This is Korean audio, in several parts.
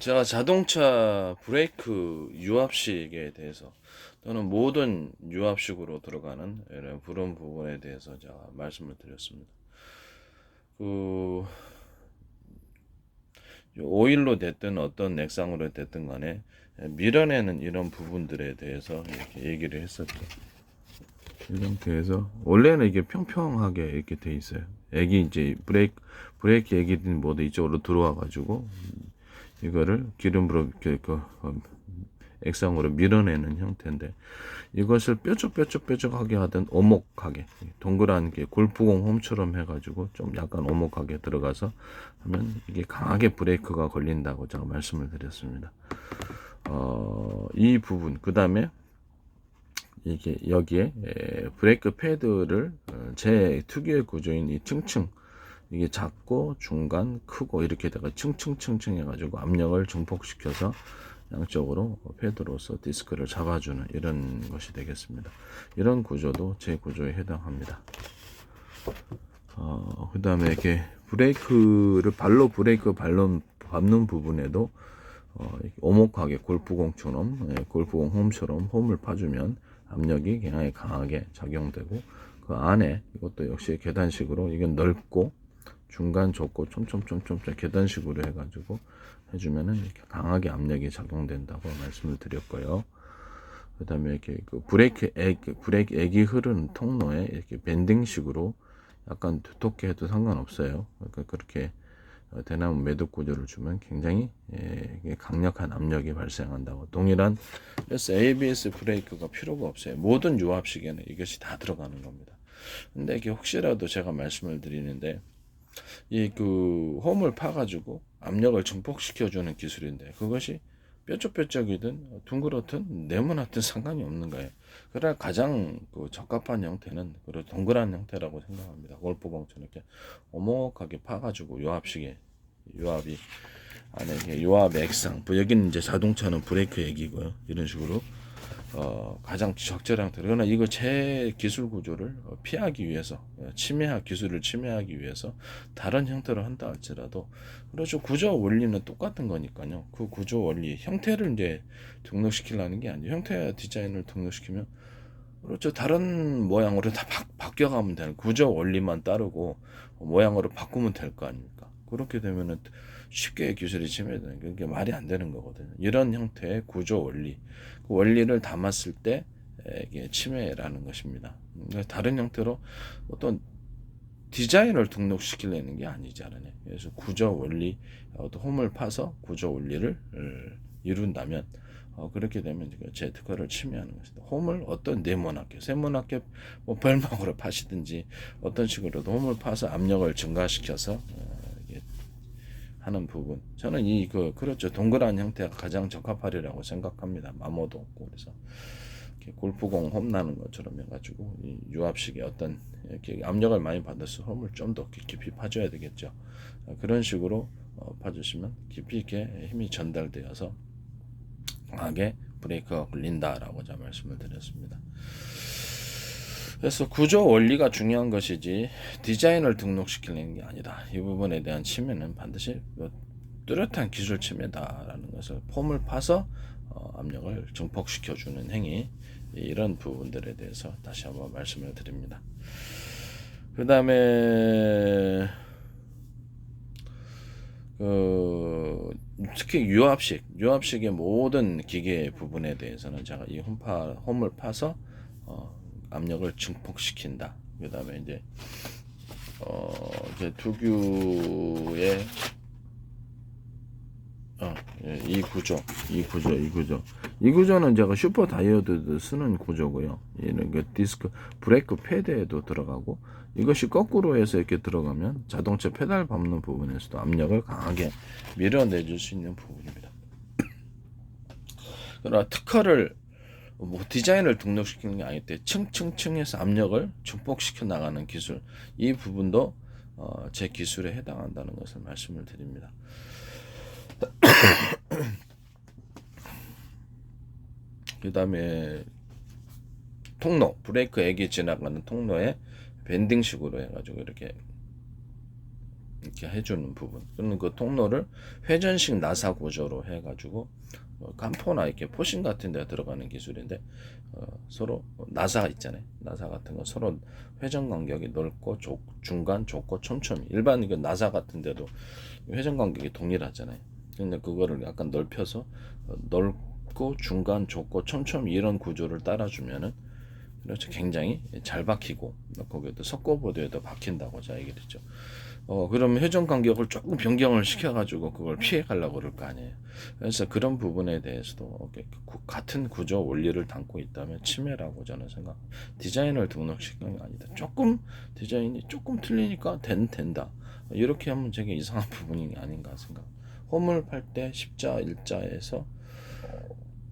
제가 자동차 브레이크 유압식에 대해서 또는 모든 유압식으로 들어가는 그런 부분에 대해서 제가 말씀을 드렸습니다. 그 오일로 됐든 어떤 액상으로 됐든 간에 밀어내는 이런 부분들에 대해서 이렇게 얘기를 했었죠. 이 상태에서 원래는 이게 평평하게 이렇게 돼 있어요. 액이 이제 브레이크 액이든 뭐든 이쪽으로 들어와 가지고 이거를 기름으로 이렇게 액상으로 밀어내는 형태인데, 이것을 뾰족하게 하든 오목하게 동그란 게 골프공 홈처럼 해가지고 좀 약간 오목하게 들어가서 하면 이게 강하게 브레이크가 걸린다고 제가 말씀을 드렸습니다. 이 부분 그 다음에 이게 여기에 브레이크 패드를 제 특유의 구조인 이 층층, 이게 작고 중간 크고 이렇게다가 층층층층 해가지고 압력을 증폭시켜서 양쪽으로 패드로서 디스크를 잡아주는 이런 것이 되겠습니다. 이런 구조도 제 구조에 해당합니다. 그 다음에 이렇게 발로 브레이크 밟는 부분에도 이렇게 오목하게 골프공처럼, 골프공 홈처럼 홈을 파주면 압력이 굉장히 강하게 작용되고, 그 안에 이것도 역시 계단식으로 이건 넓고 중간 좁고 촘촘 계단식으로 해가지고 해주면은 이렇게 강하게 압력이 작용된다고 말씀을 드렸고요. 그 다음에 이렇게 그 브레이크 액이 흐르는 통로에 이렇게 밴딩식으로 약간 두텁게 해도 상관없어요. 그러니까 그렇게 대나무 매듭 구조를 주면 굉장히 강력한 압력이 발생한다고. 동일한, 그래서 ABS 브레이크가 필요가 없어요. 모든 유압식에는 이것이 다 들어가는 겁니다. 근데 이게 혹시라도 제가 말씀을 드리는데, 이 그 홈을 파가지고 압력을 증폭시켜주는 기술인데, 그것이 뾰족이든 둥그렇든 네모나든 상관이 없는 거예요. 그래야 가장 그 적합한 형태는 그런 동그란 형태라고 생각합니다. 골프공처럼 이렇게 오목하게 파가지고 유압이 안에 이게 유압 액상, 여기는 이제 자동차는 브레이크 액이고요. 이런 식으로 가장 적절한 형태. 그러나 이거 제 기술 구조를 피하기 위해서, 기술을 침해하기 위해서 다른 형태로 한다 할지라도, 그렇죠. 구조 원리는 똑같은 거니까요. 그 구조 원리, 형태를 이제 등록시키려는 게 아니에요. 형태 디자인을 등록시키면, 그렇죠. 다른 모양으로 다 바뀌어가면 되는, 구조 원리만 따르고 모양으로 바꾸면 될 거 아닙니까? 그렇게 되면은 쉽게 기술이 침해되는 게, 그게 말이 안 되는 거거든요. 이런 형태의 구조 원리, 그 원리를 담았을 때 이게 침해라는 것입니다. 다른 형태로 어떤 디자인을 등록시키려는 게 아니잖아요. 그래서 구조 원리, 홈을 파서 구조 원리를 이룬다면, 그렇게 되면 제 특허를 침해하는 것이다. 홈을 어떤 네모나게, 세모나게 뭐 별망으로 파시든지 어떤 식으로도 홈을 파서 압력을 증가시켜서 하는 부분. 저는 그렇죠. 동그란 형태가 가장 적합하리라고 생각합니다. 마모도 없고, 그래서 골프공 홈 나는 것처럼 해가지고 이 유압식의 어떤 이렇게 압력을 많이 받아서 홈을 좀 더 깊이 파줘야 되겠죠. 그런 식으로 파주시면 깊이 있게 힘이 전달되어서 강하게 브레이크가 걸린다라고 제가 말씀을 드렸습니다. 그래서 구조 원리가 중요한 것이지 디자인을 등록시키는 게 아니다. 이 부분에 대한 침해는 반드시 뚜렷한 기술 침해다라는 것을, 폼을 파서 압력을 증폭시켜주는 행위, 이런 부분들에 대해서 다시 한번 말씀을 드립니다. 그 다음에 특히 유압식의 모든 기계 부분에 대해서는 제가 이 홈을 파서 압력을 증폭시킨다. 그 다음에 이제 특유의 이 구조는 제가 슈퍼 다이오드도 쓰는 구조고요. 얘는 그 디스크 브레이크 패드에도 들어가고, 이것이 거꾸로 해서 이렇게 들어가면 자동차 페달 밟는 부분에서도 압력을 강하게 밀어내줄 수 있는 부분입니다. 그러나 특허를 디자인을 등록시키는 게 아닐 때 층층층해서 압력을 증폭시켜 나가는 기술, 이 부분도 제 기술에 해당한다는 것을 말씀을 드립니다. 그 다음에 브레이크 액이 지나가는 통로에 밴딩식으로 해가지고 이렇게 이렇게 해주는 부분. 그러면 그 통로를 회전식 나사 구조로 해가지고 깜포나 이렇게 포신 같은 데 들어가는 기술인데 서로 나사 있잖아요. 나사 같은 거 서로 회전 간격이 넓고 중간 좁고 촘촘히 일반 그 나사 같은 데도 회전 간격이 동일하잖아요. 근데 그거를 약간 넓혀서 넓고 중간 좁고 촘촘히 이런 구조를 따라주면은 그렇죠. 굉장히 잘 박히고 거기에도 석고보드에도 박힌다고 자 얘기를 했죠. 그러면 회전 간격을 조금 변경을 시켜가지고 그걸 피해 가려고 그럴 거 아니에요. 그래서 그런 부분에 대해서도 같은 구조 원리를 담고 있다면 침해라고 저는 생각. 디자인을 등록시키는 게 아니다. 조금 디자인이 조금 틀리니까 된다. 이렇게 하면 되게 이상한 부분이 아닌가 생각. 홈을 팔 때 십자 일자에서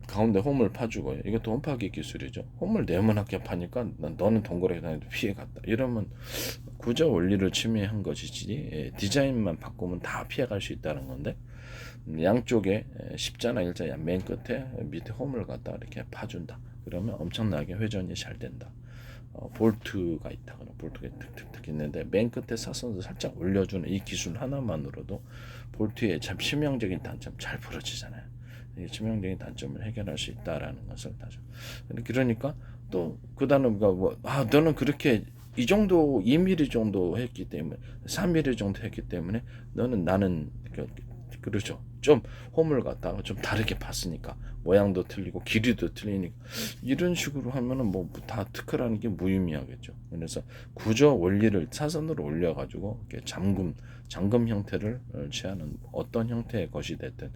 가운데 홈을 파주고요. 이것도 홈파기 기술이죠. 홈을 네모나게 파니까 너는 동그랗게 다녀도 피해갔다. 이러면 구조 원리를 침해한 것이지 디자인만 바꾸면 다 피해갈 수 있다는 건데 양쪽에 십자나 일자 맨 끝에 밑에 홈을 갖다 이렇게 파준다. 그러면 엄청나게 회전이 잘 된다. 볼트가 있다. 그럼 볼트가 툭툭툭 있는데 맨 끝에 사선을 살짝 올려주는 이 기술 하나만으로도 볼트의 참 치명적인 단점 잘 부러지잖아요. 치명적인 단점을 해결할 수 있다라는 것을 다죠. 그러니까 또 그 단어가 너는 그렇게 이 정도 2mm 정도 했기 때문에 3mm 정도 했기 때문에 나는 그렇죠. 좀 홈을 갖다가 좀 다르게 봤으니까 모양도 틀리고 길이도 틀리니까 이런 식으로 하면은 뭐 다 특허라는 게 무의미하겠죠. 그래서 구조 원리를 사선으로 올려가지고 이렇게 잠금 형태를 취하는 어떤 형태의 것이 됐든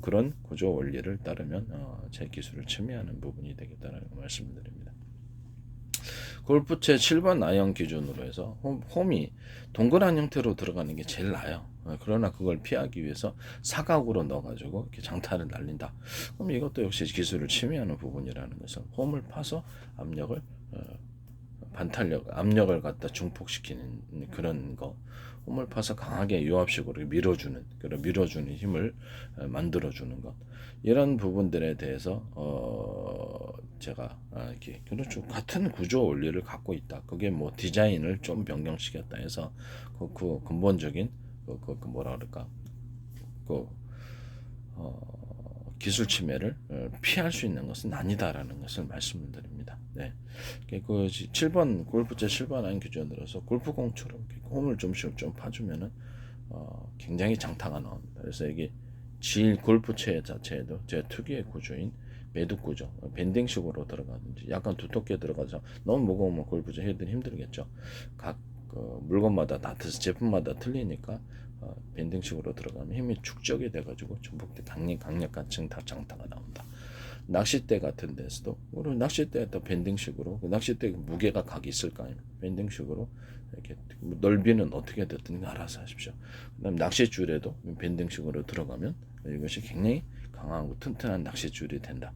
그런 구조 원리를 따르면 제 기술을 침해하는 부분이 되겠다는 말씀드립니다. 골프채 7번 아이언 기준으로 해서 홈이 동그란 형태로 들어가는 게 제일 나아요. 그러나 그걸 피하기 위해서 사각으로 넣어가지고 이렇게 장타를 날린다. 그럼 이것도 역시 기술을 침해하는 부분이라는 것은 홈을 파서 압력을 갖다 중폭시키는 그런 거. 홈을 파서 강하게 유압식으로 밀어주는 힘을 만들어주는 것. 이런 부분들에 대해서 제가 이렇게 그렇죠. 같은 구조 원리를 갖고 있다. 그게 뭐 디자인을 좀 변경시켰다 해서 그 근본적인 뭐라 그럴까 기술 침해를 피할 수 있는 것은 아니다라는 것을 말씀을 드립니다. 네. 그 7번 골프채 7번 아이언 기준으로서 골프공처럼 홈을 좀 파주면은 굉장히 장타가 나옵니다. 그래서 이게 골프채 자체에도 제 특유의 구조인 매듭 구조, 밴딩식으로 들어가든지 약간 두텁게 들어가서 너무 무거우면 골프채 헤드는 힘들겠죠. 각 물건마다 제품마다 틀리니까 밴딩식으로 들어가면 힘이 축적이 돼가지고 전복대 강력한 장타가 나온다. 낚싯대 같은 데서도 우리 낚싯대도 밴딩식으로 낚싯대 무게가 각이 있을 거 아닙니까? 밴딩식으로 이렇게 넓이는 어떻게 됐든 알아서 하십시오. 그다음 낚싯줄에도 밴딩식으로 들어가면 이것이 굉장히 강하고 튼튼한 낚싯줄이 된다.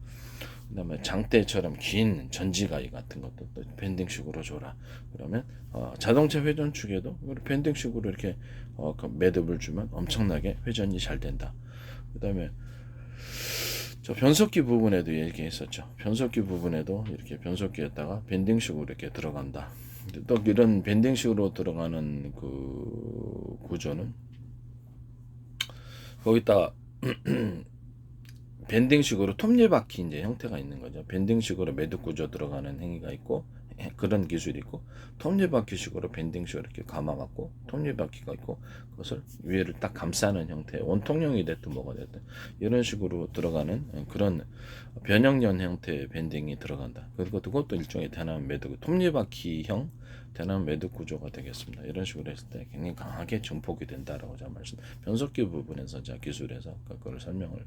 그다음에 장대처럼 긴 전지가위 같은 것도 또 밴딩식으로 줘라. 그러면 자동차 회전축에도 밴딩식으로 이렇게 그 매듭을 주면 엄청나게 회전이 잘 된다. 그다음에 저 변속기 부분에도 얘기했었죠. 변속기 부분에도 이렇게 변속기에다가 밴딩식으로 이렇게 들어간다. 또 이런 밴딩식으로 들어가는 그 구조는 거기다가 밴딩식으로 톱니바퀴 이제 형태가 있는 거죠. 밴딩식으로 매듭 구조 들어가는 행위가 있고 그런 기술이 있고 톱니바퀴식으로 밴딩식으로 이렇게 감아갖고 톱니바퀴가 있고 그것을 위에를 딱 감싸는 형태 원통형이 됐든 뭐가 됐든 이런 식으로 들어가는 그런 변형련 형태의 밴딩이 들어간다. 그리고 그것도 일종의 대나무 매듭 톱니바퀴형 대나무 매듭 구조가 되겠습니다. 이런 식으로 했을 때 굉장히 강하게 증폭이 된다라고 제가 변속기 부분에서 제가 기술에서 그걸 설명을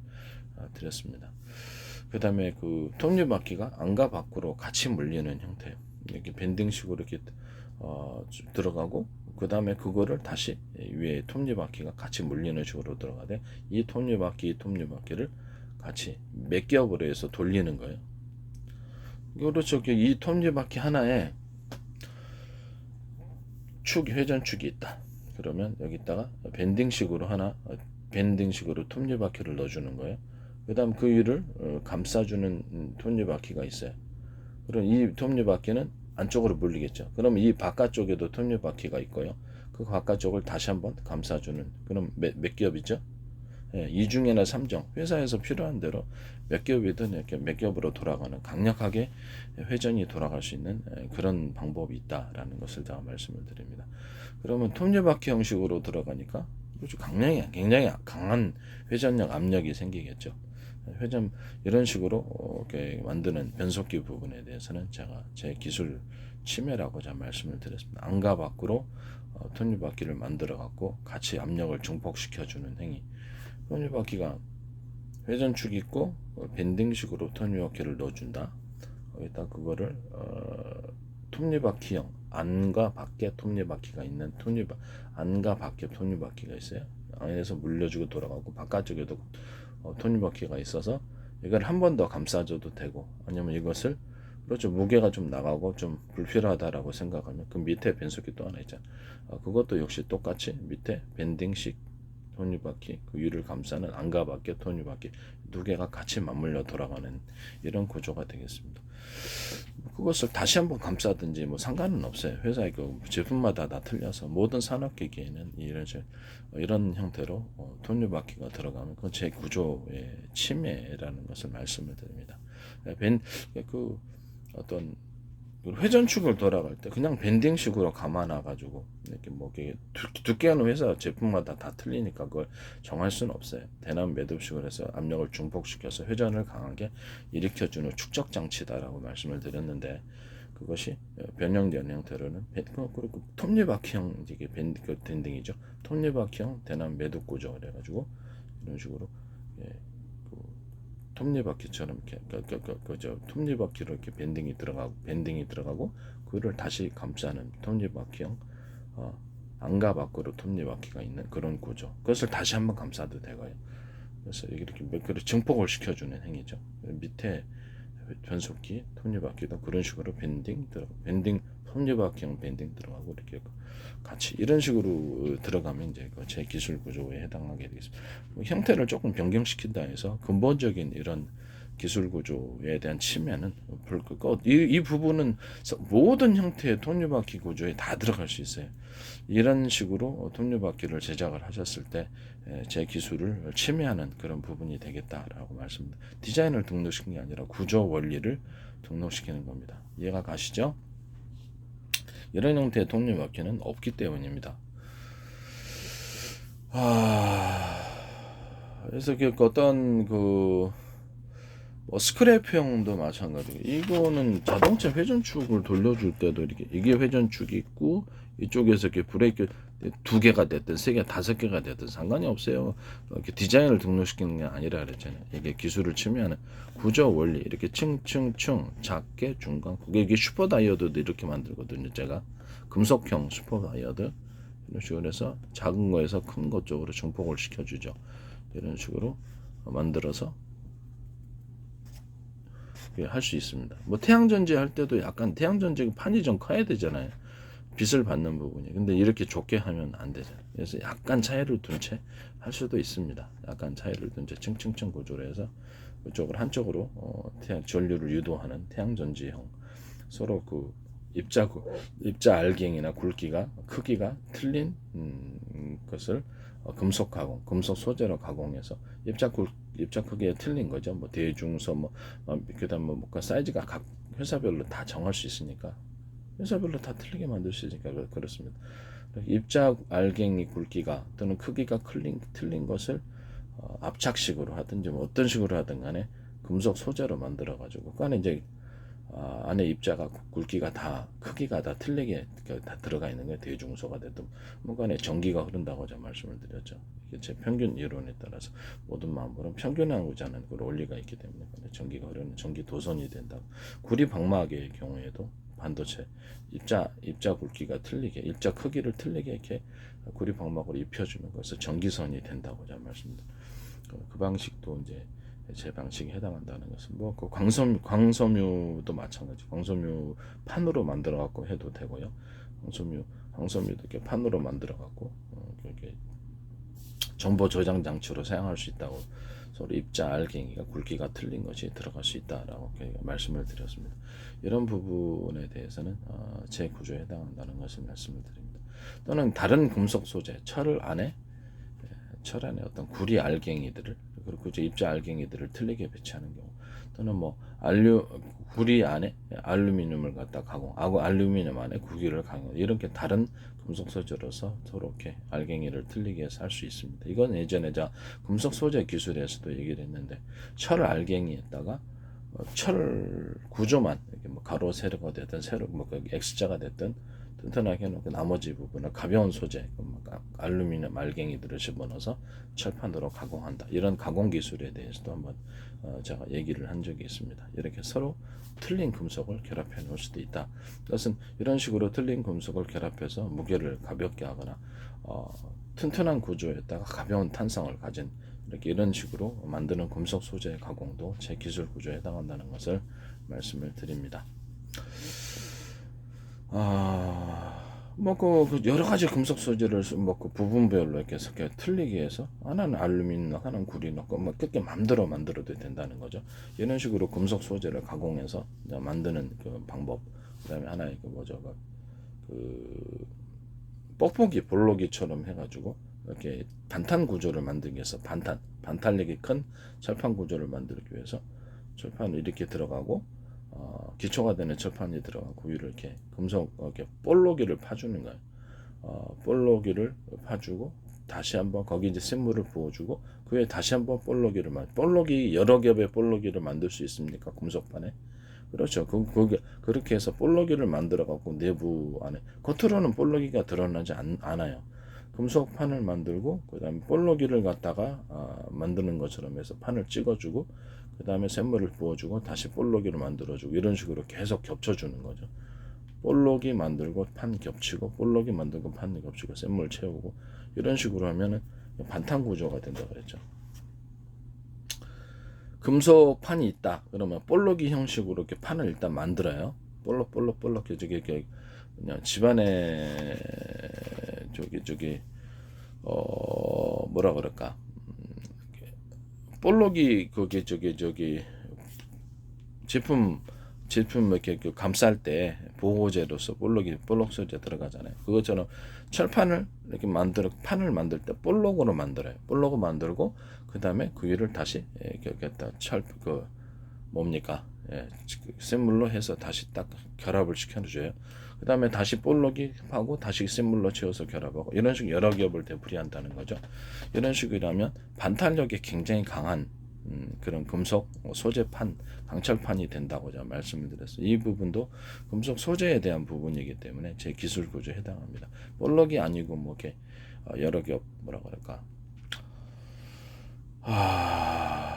드렸습니다. 그 다음에 그 톱니바퀴가 안과 밖으로 같이 물리는 형태 이렇게 밴딩식으로 이렇게 들어가고 그 다음에 그거를 다시 위에 톱니바퀴가 같이 물리는 식으로 들어가되 이 톱니바퀴를 같이 몇 겹으로 해서 돌리는 거예요. 그렇죠. 이 톱니바퀴 하나에 회전축이 있다. 그러면 여기다가 밴딩식으로 톱니바퀴를 넣어주는 거예요. 그 다음 그 위를 감싸주는 톱니바퀴가 있어요. 그럼 이 톱니바퀴는 안쪽으로 물리겠죠. 그럼 이 바깥쪽에도 톱니바퀴가 있고요. 그 바깥쪽을 다시 한번 감싸주는 그런 몇 겹이죠? 예, 2중이나 3중 회사에서 필요한 대로 몇 겹이든 이렇게 몇 겹으로 돌아가는 강력하게 회전이 돌아갈 수 있는 그런 방법이 있다라는 것을 제가 말씀을 드립니다. 그러면 톱니바퀴 형식으로 들어가니까 굉장히 강한 회전력 압력이 생기겠죠. 회전 이런 식으로 이렇게 만드는 변속기 부분에 대해서는 제가 제 기술 침해라고 제가 말씀을 드렸습니다. 안과 밖으로 톱니바퀴를 만들어 갖고 같이 압력을 증폭시켜 주는 행위. 톱니바퀴가 회전축이 있고 밴딩식으로 톱니바퀴를 넣어준다. 여기다 그거를 톱니바퀴형 안과 밖에 톱니바퀴가 있는 안과 밖에 톱니바퀴가 있어요. 안에서 물려주고 돌아가고 바깥쪽에도 톱니바퀴가 있어서 이걸 한 번 더 감싸줘도 되고 아니면 이것을 그렇죠 무게가 좀 나가고 좀 불필요하다라고 생각하면 그 밑에 변속기 또 하나 있잖아. 그것도 역시 똑같이 밑에 밴딩식 톱니바퀴 그 위를 감싸는 안과 밖에 톱니바퀴 두 개가 같이 맞물려 돌아가는 이런 구조가 되겠습니다. 그것을 다시 한번 감싸든지 뭐 상관은 없어요. 회사의 그 제품마다 다 틀려서 모든 산업기기에는 이런 형태로 톱니바퀴가 들어가면 그건 제 구조의 침해라는 것을 말씀을 드립니다. 그 어떤 회전축을 돌아갈 때 그냥 밴딩식으로 감아놔 가지고 이렇게 뭐 두께는 회사 제품마다 다 틀리니까 그걸 정할 수는 없어요. 대남 매듭식으로 해서 압력을 중폭시켜서 회전을 강하게 일으켜주는 축적 장치다라고 말씀을 드렸는데 그것이 변형된 형태로는 그리고 톱니바퀴형 이게 밴딩이죠. 톱니바퀴형 대남 매듭 구조 그래가지고 이런 식으로 톱니바퀴처럼 이렇게 톱니바퀴로 이렇게 밴딩이 들어가고 그를 다시 감싸는 톱니바퀴형 안과 밖으로 톱니바퀴가 있는 그런 구조. 그것을 다시 한번 감싸도 되고요. 그래서 이렇게 몇 개를 증폭을 시켜주는 행위죠. 밑에 변속기 톱니바퀴도 그런 식으로 밴딩 톱니바퀴형 밴딩 들어가고 이렇게 같이 이런 식으로 들어가면 이제 제 기술 구조에 해당하게 되겠습니다. 형태를 조금 변경시킨다 해서 근본적인 이런 기술 구조에 대한 침해는 이 부분은 모든 형태의 톱니바퀴 구조에 다 들어갈 수 있어요. 이런 식으로 톱니바퀴를 제작을 하셨을 때 제 기술을 침해하는 그런 부분이 되겠다라고 말씀드립니다. 디자인을 등록시킨 게 아니라 구조 원리를 등록시키는 겁니다. 이해가 가시죠? 이런 형태의 톱니바퀴는 없기 때문입니다. 그래서 어떤 스크래프형도 마찬가지고 이거는 자동차 회전축을 돌려줄 때도 이게 회전축이 있고 이쪽에서 이렇게 브레이크 두 개가 됐든 세 개, 다섯 개가 됐든 상관이 없어요. 이렇게 디자인을 등록시키는 게 아니라 그랬잖아요. 이게 기술을 침해하는 구조 원리 이렇게 층층층 작게 중간 이게 슈퍼 다이어드도 이렇게 만들거든요. 제가 금속형 슈퍼 다이어드 이런 식으로 해서 작은 거에서 큰 것 쪽으로 증폭을 시켜주죠. 이런 식으로 만들어서 할 수 있습니다. 뭐 태양전지 할 때도 약간 태양전지 판이 좀 커야 되잖아요. 빛을 받는 부분이. 근데 이렇게 좁게 하면 안 되잖아요. 그래서 약간 차이를 둔 채 할 수도 있습니다. 약간 차이를 둔 채 층층층 구조로 해서 그쪽을 한쪽으로 전류를 유도하는 태양전지형 서로 그 입자 알갱이나 굵기가 크기가 틀린 것을 금속 가공, 금속 소재로 가공해서 입자 크기에 틀린 거죠. 뭐 대중서 그다음 뭐 사이즈가 각 회사별로 다 정할 수 있으니까 회사별로 다 틀리게 만들 수 있으니까 그렇습니다. 입자 알갱이 굵기가 또는 크기가 틀린 것을 압착식으로 하든지 뭐 어떤 식으로 하든 간에 금속 소재로 만들어 가지고 그 안에 이제 안에 입자가 굵기가 다 크기가 다 틀리게 다 들어가 있는 거예요. 대중소가 됐든 뭐 안에 전기가 흐른다고 제가 말씀을 드렸죠. 이게 제 평균 이론에 따라서 모든 만물은 평균하고자 하는 그 원리가 있기 때문에 전기가 흐르는 전기 도선이 된다고. 구리방막의 경우에도 반도체 입자 굵기가 틀리게 입자 크기를 틀리게 이렇게 구리방막으로 입혀주는 것을 전기선이 된다고 제가 말씀드립니다. 그 방식도 이제 제 방식에 해당한다는 것은 그 광섬유도 마찬가지. 광섬유 판으로 만들어 갖고 해도 되고요. 광섬유도 이렇게 판으로 만들어 갖고 이렇게 정보 저장 장치로 사용할 수 있다고 서로 입자 알갱이가 굵기가 틀린 것이 들어갈 수 있다라고 말씀을 드렸습니다. 이런 부분에 대해서는 제 구조에 해당한다는 것을 말씀을 드립니다. 또는 다른 금속 소재, 철 안에 어떤 구리 알갱이들을, 그리고 이제 입자 알갱이들을 틀리게 배치하는 경우, 또는 뭐 구리 안에 알루미늄을 갖다 알루미늄 안에 구리를 강용, 이렇게 다른 금속 소재로서 서로 이렇게 알갱이를 틀리게 해서 할 수 있습니다. 이건 예전에 금속 소재 기술에서도 얘기를 했는데, 철 알갱이에다가 철 구조만 이렇게 뭐 가로 세로가 됐든 X자가 됐든 튼튼하게 해놓고 나머지 부분을 가벼운 소재, 알루미늄 알갱이들을 집어넣어서 철판으로 가공한다. 이런 가공 기술에 대해서도 한번 제가 얘기를 한 적이 있습니다. 이렇게 서로 틀린 금속을 결합해 놓을 수도 있다. 그것은 이런 식으로 틀린 금속을 결합해서 무게를 가볍게 하거나 튼튼한 구조에다가 가벼운 탄성을 가진 이런 식으로 만드는 금속 소재 가공도 제 기술 구조에 해당한다는 것을 말씀을 드립니다. 그 여러 가지 금속 소재를 그 부분별로 이렇게 틀리게 해서 하나는 알루미늄, 하나는 구리 넣고 그렇게 마음대로 만들어도 된다는 거죠. 이런 식으로 금속 소재를 가공해서 만드는 그 방법. 그다음에 하나의 뽁뽁이 볼록이처럼 해가지고 이렇게 반탄 구조를 만들기 위해서 반탄력이 큰 철판 구조를 만들기 위해서 철판을 이렇게 들어가고 기초가 되는 철판이 들어가고 위를 이렇게 금속 이렇게 볼록이를 파주는 거예요. 볼록이를 파주고 다시 한번 거기 이제 샘물을 부어주고 그 위에 다시 한번 볼록이 여러 겹의 볼록이를 만들 수 있습니까? 금속판에. 그렇죠. 그렇게 해서 볼록이를 만들어 갖고 내부 안에 겉으로는 볼록이가 드러나지 않아요. 금속판을 만들고 그다음에 볼록이를 갖다가 만드는 것처럼 해서 판을 찍어주고 그다음에 샘물을 부어주고 다시 볼록이를 만들어주고 이런 식으로 계속 겹쳐주는 거죠. 볼록이 만들고 판 겹치고 볼록이 만들고 판 겹치고 샘물 채우고 이런 식으로 하면은 반탄 구조가 된다고 그랬죠. 금속판이 있다 그러면 볼록이 형식으로 이렇게 판을 일단 만들어요. 볼록 저기 그냥 집안에 뭐라 그럴까, 볼록이 그게 제품 이렇게 감쌀 때 보호제로서 볼록 소재 들어가잖아요. 그것처럼 철판을 이렇게 판을 만들 때 볼록으로 만들어요. 볼록을 만들고 그 다음에 그 위를 다시 이렇게 샘물로 해서 다시 딱 결합을 시켜줘요. 그 다음에 다시 볼록이 하고 다시 샘물로 채워서 결합하고 이런 식으로 여러 겹을 되풀이한다는 거죠. 이런 식이라면 반탄력이 굉장히 강한 그런 금속 소재판, 강철판이 된다고 제가 말씀을 드렸어요. 이 부분도 금속 소재에 대한 부분이기 때문에 제 기술 구조에 해당합니다. 볼록이 아니고 이렇게 여러 겹 뭐라 그럴까.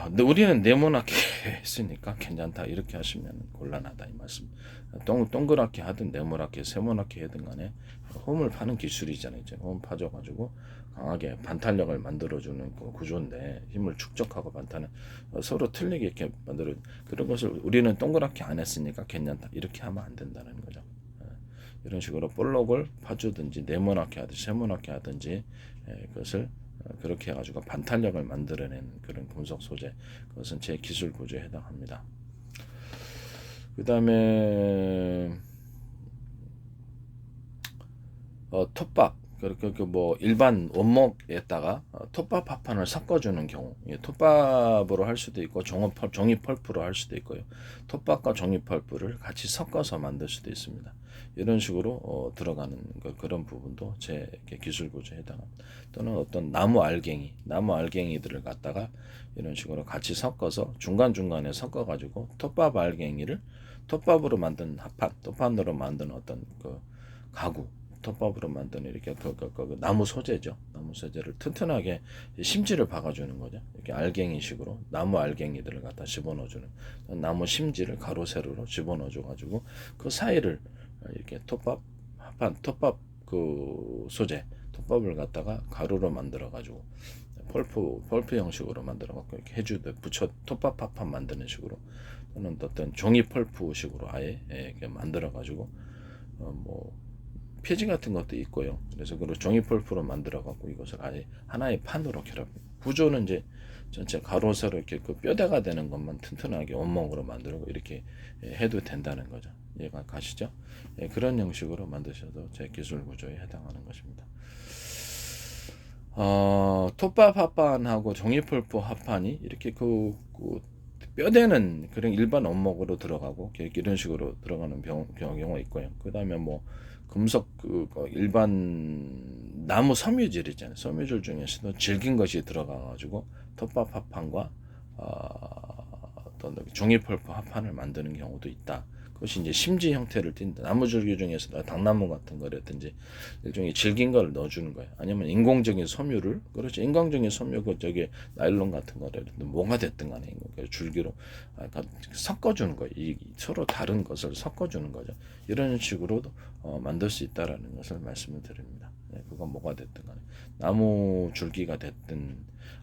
근데 우리는 네모나게 했으니까 괜찮다 이렇게 하시면 곤란하다 이 말씀. 동그랗게 하든 네모나게 세모나게 하든 간에 홈을 파는 기술이잖아요. 이제 홈 파줘가지고 강하게 반탄력을 만들어주는 그 구조인데 힘을 축적하고 반탄을 서로 틀리게 이렇게 만들어 그런 것을 우리는 동그랗게 안 했으니까 괜찮다 이렇게 하면 안 된다는 거죠. 이런 식으로 볼록을 파주든지 네모나게 하든지 세모나게 하든지 그것을 그렇게 해가지고 반탄력을 만들어내는 그런 금속 소재, 그것은 제 기술 구조에 해당합니다. 그 다음에 톱밥, 그렇게 일반 원목에다가 톱밥 합판을 섞어주는 경우, 톱밥으로 할 수도 있고 종이 펄프로 할 수도 있고요. 톱밥과 종이 펄프를 같이 섞어서 만들 수도 있습니다. 이런 식으로 들어가는 그런 부분도 제 기술 구조에 해당합니다. 또는 어떤 나무 알갱이들을 갖다가 이런 식으로 같이 섞어서 중간중간에 섞어가지고 톱밥 알갱이를 톱밥으로 만든 톱판으로 만든 어떤 가구, 톱밥으로 만든 이렇게 나무 소재죠. 나무 소재를 튼튼하게 심지를 박아주는 거죠. 이렇게 알갱이식으로 나무 알갱이들을 갖다 집어넣어주는 나무 심지를 가로 세로로 집어넣어줘가지고 그 사이를 이렇게 톱밥 소재 톱밥을 갖다가 가루로 만들어가지고 펄프 형식으로 만들어갖고 이렇게 톱밥 합판 만드는 식으로 또는 어떤 종이 펄프식으로 아예 이렇게 만들어가지고 폐지 같은 것도 있고요. 그래서 종이 펄프로 만들어갖고 이것을 아예 하나의 판으로 구조는 이제 전체 가로 세로 이렇게 그 뼈대가 되는 것만 튼튼하게 원목으로 만들고 이렇게 해도 된다는 거죠. 이해가 가시죠? 예, 그런 형식으로 만드셔도 제 기술 구조에 해당하는 것입니다. 톱밥 합판하고 종이폴포 합판이 이렇게 그 뼈대는 그냥 일반 원목으로 들어가고 이런 식으로 들어가는 경우가 있고요. 그 다음에 뭐 금속 일반 나무 섬유질 있잖아요. 섬유질 중에서도 질긴 것이 들어가가지고 톱밥 합판과 어떤 종이폴포 합판을 만드는 경우도 있다. 그것이 이제 심지 형태를 띈다. 나무줄기 중에서도 당나무 같은 거라든지 일종의 질긴 걸 넣어주는 거예요. 아니면 인공적인 섬유를, 그렇죠. 인공적인 섬유, 저기 나일론 같은 거라든지 뭐가 됐든 간에 줄기로 섞어주는 거예요. 서로 다른 것을 섞어주는 거죠. 이런 식으로도 만들 수 있다라는 것을 말씀을 드립니다. 그건 뭐가 됐든 간에 나무 줄기가 됐든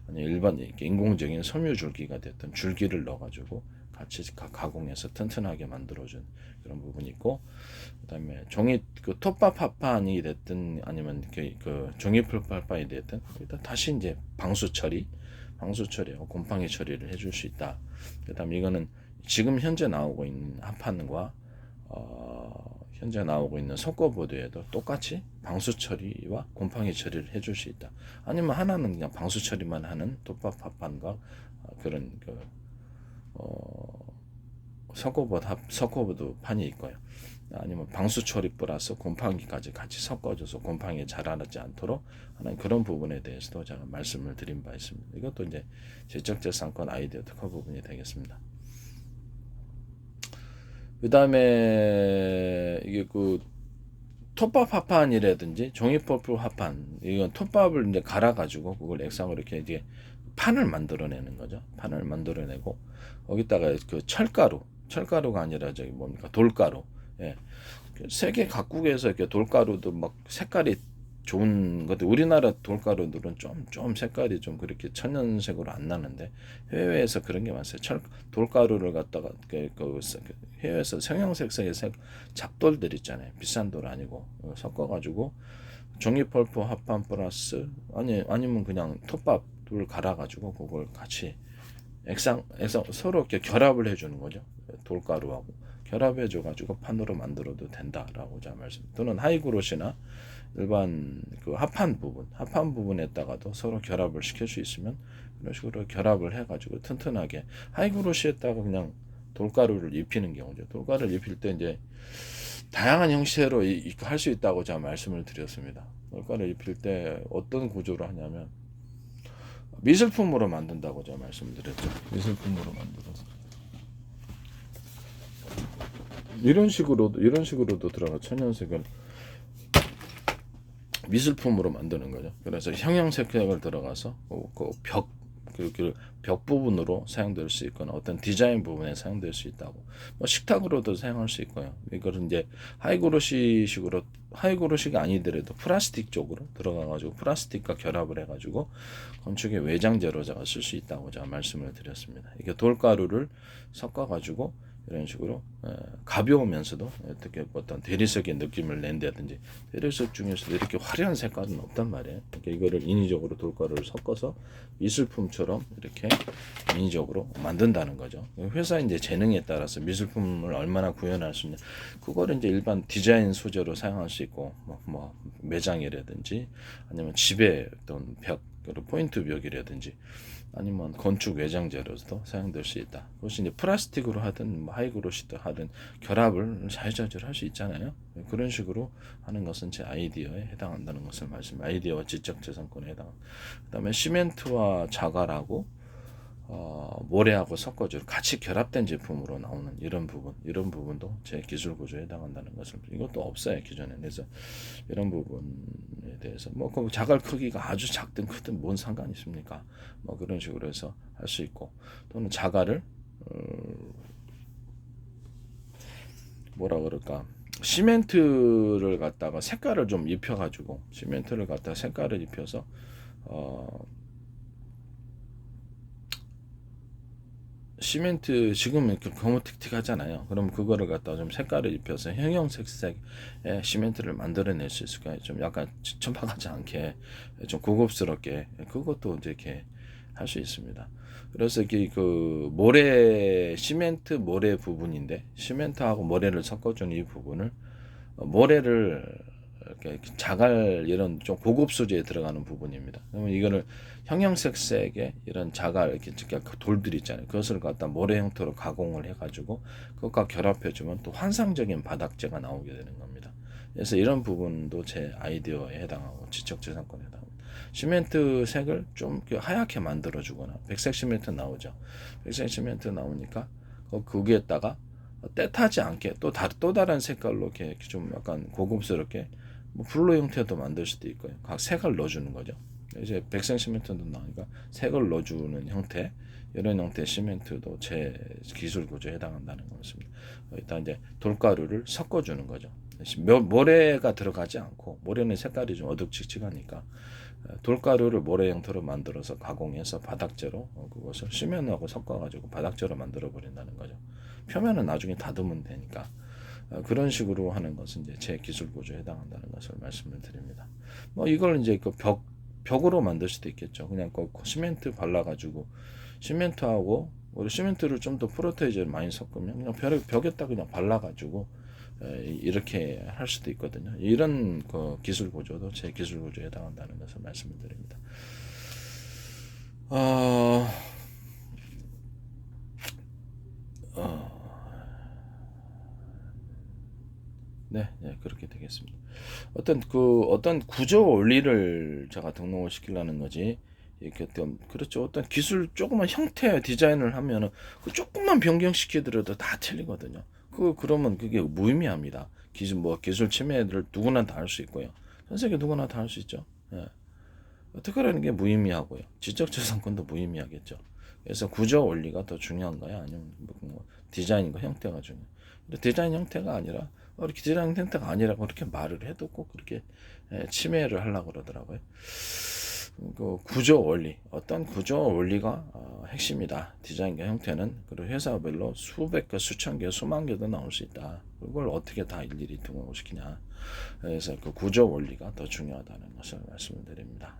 아니 일반 인공적인 섬유 줄기가 됐든 줄기를 넣어가지고 같이 가공해서 튼튼하게 만들어준 그런 부분이 있고, 그다음에 종이 톱밥 합판이 됐든 아니면 그 종이폴포 합판이 됐든 일단 다시 이제 방수 처리하고 곰팡이 처리를 해줄 수 있다. 그다음 이거는 지금 현재 나오고 있는 합판과 현재 나오고 있는 속거보드에도 똑같이 방수 처리와 곰팡이 처리를 해줄 수 있다. 아니면 하나는 그냥 방수 처리만 하는 톱밥 합판과 그런 석고보드 판이 있고요. 아니면 방수 처리 플러스 곰팡이까지 같이 섞어줘서 곰팡이 자라지 않도록 하는 그런 부분에 대해서도 제가 말씀을 드린 바 있습니다. 이것도 이제 지적재산권 아이디어 특허 부분이 되겠습니다. 그 다음에 이게 그 톱밥 합판이라든지 종이폴포 합판, 이건 톱밥을 이제 갈아가지고 그걸 액상으로 이렇게 이제 판을 만들어내는 거죠. 판을 만들어내고 거기다가 그 철가루가 아니라 저기 뭡니까 돌가루. 예. 세계 각국에서 이렇게 돌가루도 막 색깔이 좋은 것들, 우리나라 돌가루들은 좀 색깔이 좀 그렇게 천연색으로 안 나는데 해외에서 그런 게 많아요. 돌가루를 갖다가 해외에서 성형색색의 잡돌들 있잖아요. 비싼 돌 아니고 섞어가지고 종이폴포 합판 플러스 아니면 그냥 톱밥을 갈아가지고 그걸 같이 액상 서로 이렇게 결합을 해주는 거죠. 돌가루하고 결합해줘가지고 판으로 만들어도 된다라고 제가 말씀. 또는 하이그로시나 일반 그 합판 부분에다가도 서로 결합을 시킬 수 있으면 이런 식으로 결합을 해가지고 튼튼하게 하이그로시에다가 그냥 돌가루를 입히는 경우죠. 돌가루를 입힐 때 이제 다양한 형태로 할 수 있다고 제가 말씀을 드렸습니다. 돌가루를 입힐 때 어떤 구조로 하냐면 미술품으로 만든다고 제가 말씀을 드렸죠. 미술품으로 만들어서 이런 식으로도 들어가 천연색을 미술품으로 만드는 거죠. 그래서 형형색색을 들어가서 벽 부분으로 사용될 수 있거나 어떤 디자인 부분에 사용될 수 있다고. 뭐 식탁으로도 사용할 수 있고요. 이거는 이제 하이그로시가 아니더라도 플라스틱 쪽으로 들어가가지고 플라스틱과 결합을 해가지고 건축의 외장재로 제가 쓸 수 있다고 제가 말씀을 드렸습니다. 이게 돌가루를 섞어가지고 이런 식으로 가벼우면서도 어떻게 어떤 대리석의 느낌을 낸다든지, 대리석 중에서도 이렇게 화려한 색깔은 없단 말이에요. 그러니까 이거를 인위적으로 돌가루를 섞어서 미술품처럼 이렇게 인위적으로 만든다는 거죠. 회사 이제 재능에 따라서 미술품을 얼마나 구현할 수 있냐, 그거를 이제 일반 디자인 소재로 사용할 수 있고, 뭐 매장이라든지 아니면 집에 어떤 벽, 포인트 벽이라든지 아니면 건축 외장재로도 사용될 수 있다. 그것이 이제 플라스틱으로 하든 하이그로시도 하든 결합을 자유자재로 할 수 있잖아요. 그런 식으로 하는 것은 제 아이디어에 해당한다는 것을 아이디어와 지적재산권에 해당. 그다음에 시멘트와 자갈하고 모래하고 섞어져 같이 결합된 제품으로 나오는 이런 부분도 제 기술 구조에 해당한다는 것을, 이것도 없어요 기존에. 그래서 이런 부분에 대해서 그 자갈 크기가 아주 작든 크든 뭔 상관이 있습니까? 그런 식으로 해서 할 수 있고, 또는 자갈을 뭐라 그럴까, 시멘트를 갖다가 색깔을 좀 입혀가지고 색깔을 입혀서 시멘트 지금 이렇게 거무틱틱하잖아요. 그럼 그거를 갖다가 좀 색깔을 입혀서 형형색색의 시멘트를 만들어낼 수 있을까요? 좀 약간 천박하지 않게 좀 고급스럽게, 그것도 이제 이렇게 할 수 있습니다. 그래서 그 모래, 시멘트 모래 부분인데, 시멘트하고 모래를 섞어주는 이 부분을, 모래를 이렇게 자갈, 이런 좀 고급 소재에 들어가는 부분입니다. 그러면 이거를 형형색색의 이런 자갈, 이렇게 돌들 있잖아요. 그것을 갖다 모래 형태로 가공을 해가지고 그것과 결합해주면 또 환상적인 바닥재가 나오게 되는 겁니다. 그래서 이런 부분도 제 아이디어에 해당하고 지적재산권에 해당합니다. 시멘트 색을 좀 하얗게 만들어주거나, 백색 시멘트 나오죠. 백색 시멘트 나오니까 거기에다가 때타지 않게 또 다른 색깔로 이렇게 좀 약간 고급스럽게 뭐 블루 형태도 만들 수도 있고요. 각 색을 넣어주는 거죠. 이제 백색 시멘트도 나오니까 색을 넣어주는 형태, 이런 형태의 시멘트도 제 기술 구조에 해당한다는 것입니다. 일단 이제 돌가루를 섞어주는 거죠. 모래가 들어가지 않고, 모래는 색깔이 좀 어둑칙칙하니까 돌가루를 모래 형태로 만들어서 가공해서 바닥재로 그것을 시멘트하고 섞어가지고 바닥재로 만들어 버린다는 거죠. 표면은 나중에 다듬으면 되니까. 그런 식으로 하는 것은 이제 제 기술 구조에 해당한다는 것을 말씀을 드립니다. 뭐 이걸 이제 그 벽으로 만들 수도 있겠죠. 그냥 그 시멘트 발라가지고, 시멘트하고 우리 시멘트를 좀 더 프로테이저를 많이 섞으면 그냥 벽에다 그냥 발라가지고 이렇게 할 수도 있거든요. 이런 그 기술 구조도 제 기술 구조에 해당한다는 것을 말씀을 드립니다. 네, 그렇게 되겠습니다. 어떤 구조 원리를 제가 등록을 시키려는 거지. 이렇게 좀 그렇죠. 어떤 기술 조그만 형태 디자인을 하면은 그 조금만 변경시키더라도 다 틀리거든요. 그러면 그게 무의미합니다. 기술 침해를 누구나 다 할 수 있고요. 전 세계 누구나 다 할 수 있죠. 예. 어떻게 하는 게 무의미하고요. 지적재산권도 무의미하겠죠. 그래서 구조 원리가 더 중요한가요? 아니면 뭐 디자인과 형태가 중요해요. 디자인 형태가 아니라, 이렇게 디자인 형태가 아니라고 그렇게 말을 해도 꼭 그렇게 침해를 하려고 그러더라고요. 그 구조 원리, 어떤 구조 원리가 핵심이다. 디자인과 형태는. 그리고 회사별로 수백 개, 수천 개, 수만 개도 나올 수 있다. 그걸 어떻게 다 일일이 등록시키냐. 그래서 그 구조 원리가 더 중요하다는 것을 말씀을 드립니다.